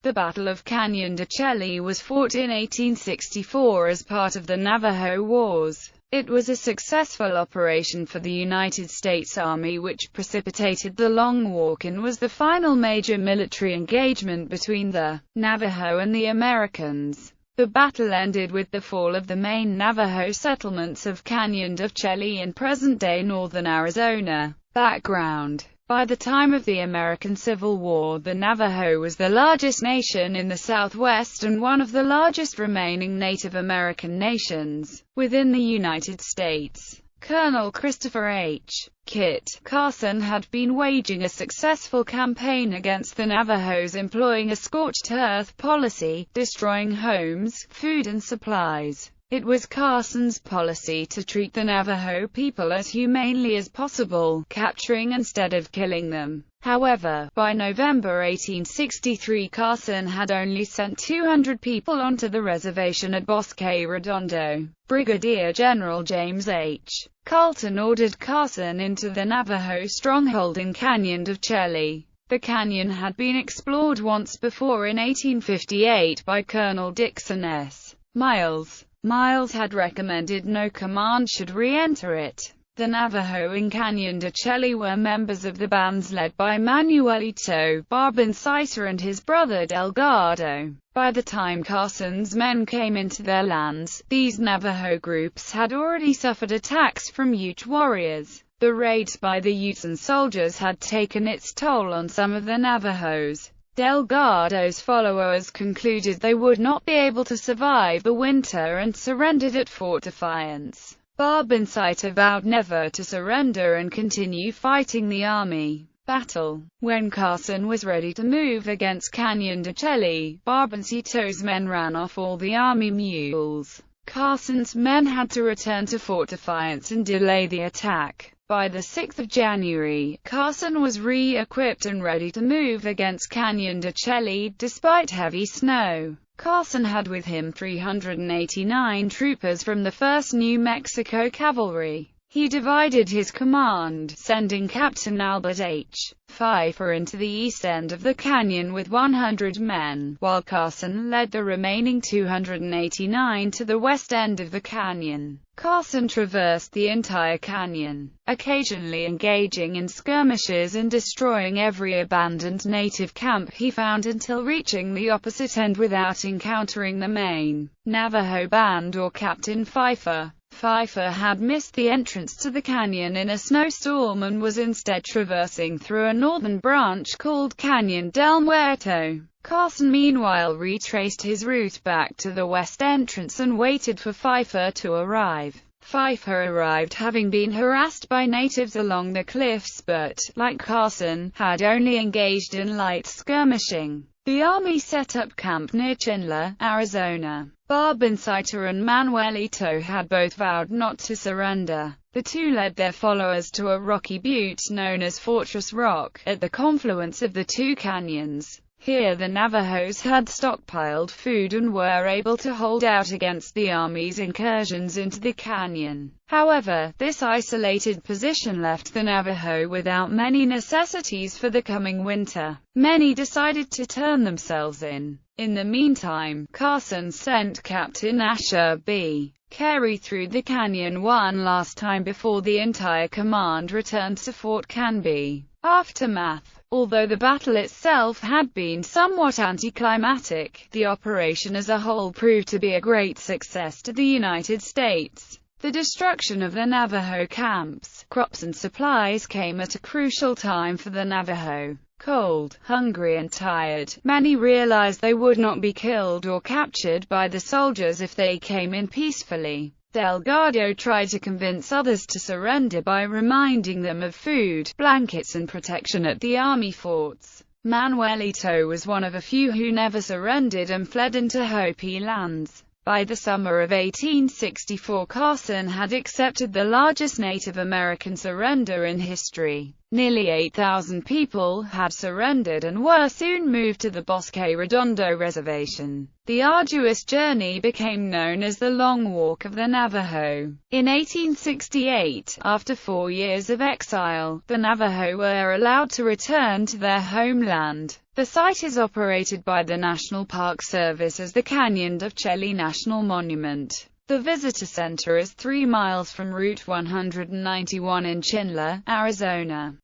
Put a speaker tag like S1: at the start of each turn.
S1: The Battle of Canyon de Chelly was fought in 1864 as part of the Navajo Wars. It was a successful operation for the United States Army which precipitated the Long Walk and was the final major military engagement between the Navajo and the Americans. The battle ended with the fall of the main Navajo settlements of Canyon de Chelly in present-day northern Arizona. Background: by the time of the American Civil War, the Navajo was the largest nation in the Southwest and one of the largest remaining Native American nations within the United States. Colonel Christopher H. Kit Carson had been waging a successful campaign against the Navajos, employing a scorched earth policy, destroying homes, food and supplies. It was Carson's policy to treat the Navajo people as humanely as possible, capturing instead of killing them. However, by November 1863 Carson had only sent 200 people onto the reservation at Bosque Redondo. Brigadier General James H. Carleton ordered Carson into the Navajo stronghold in Canyon de Chelly. The canyon had been explored once before in 1858 by Colonel Dixon S. Miles. Miles had recommended no command should re-enter it. The Navajo in Canyon de Chelly were members of the bands led by Manuelito Barboncita and his brother Delgado. By the time Carson's men came into their lands, these Navajo groups had already suffered attacks from Ute warriors. The raids by the Utes and soldiers had taken its toll on some of the Navajos. Delgado's followers concluded they would not be able to survive the winter and surrendered at Fort Defiance. Barboncita vowed never to surrender and continue fighting the army. Battle. When Carson was ready to move against Canyon de Chelly, Barboncito's men ran off all the army mules. Carson's men had to return to Fort Defiance and delay the attack. By the 6th of January, Carson was re-equipped and ready to move against Canyon de Chelly, despite heavy snow. Carson had with him 389 troopers from the 1st New Mexico Cavalry. He divided his command, sending Captain Albert H. Pfeiffer into the east end of the canyon with 100 men, while Carson led the remaining 289 to the west end of the canyon. Carson traversed the entire canyon, occasionally engaging in skirmishes and destroying every abandoned native camp he found until reaching the opposite end without encountering the main Navajo band or Captain Pfeiffer. Pfeiffer had missed the entrance to the canyon in a snowstorm and was instead traversing through a northern branch called Canyon del Muerto. Carson meanwhile retraced his route back to the west entrance and waited for Pfeiffer to arrive. Pfeiffer arrived having been harassed by natives along the cliffs but, like Carson, had only engaged in light skirmishing. The army set up camp near Chandler, Arizona. Barboncita and Manuelito had both vowed not to surrender. The two led their followers to a rocky butte known as Fortress Rock, at the confluence of the two canyons. Here the Navajos had stockpiled food and were able to hold out against the army's incursions into the canyon. However, this isolated position left the Navajo without many necessities for the coming winter. Many decided to turn themselves in. In the meantime, Carson sent Captain Asher B. Carey through the canyon one last time before the entire command returned to Fort Canby. Aftermath. Although the battle itself had been somewhat anticlimactic, the operation as a whole proved to be a great success to the United States. The destruction of the Navajo camps, crops and supplies came at a crucial time for the Navajo. Cold, hungry and tired, many realized they would not be killed or captured by the soldiers if they came in peacefully. Delgado tried to convince others to surrender by reminding them of food, blankets and protection at the army forts. Manuelito was one of a few who never surrendered and fled into Hopi lands. By the summer of 1864 Carson had accepted the largest Native American surrender in history. Nearly 8,000 people had surrendered and were soon moved to the Bosque Redondo reservation. The arduous journey became known as the Long Walk of the Navajo. In 1868, after 4 years of exile, the Navajo were allowed to return to their homeland. The site is operated by the National Park Service as the Canyon of Chelly National Monument. The visitor center is 3 miles from Route 191 in Chandler, Arizona.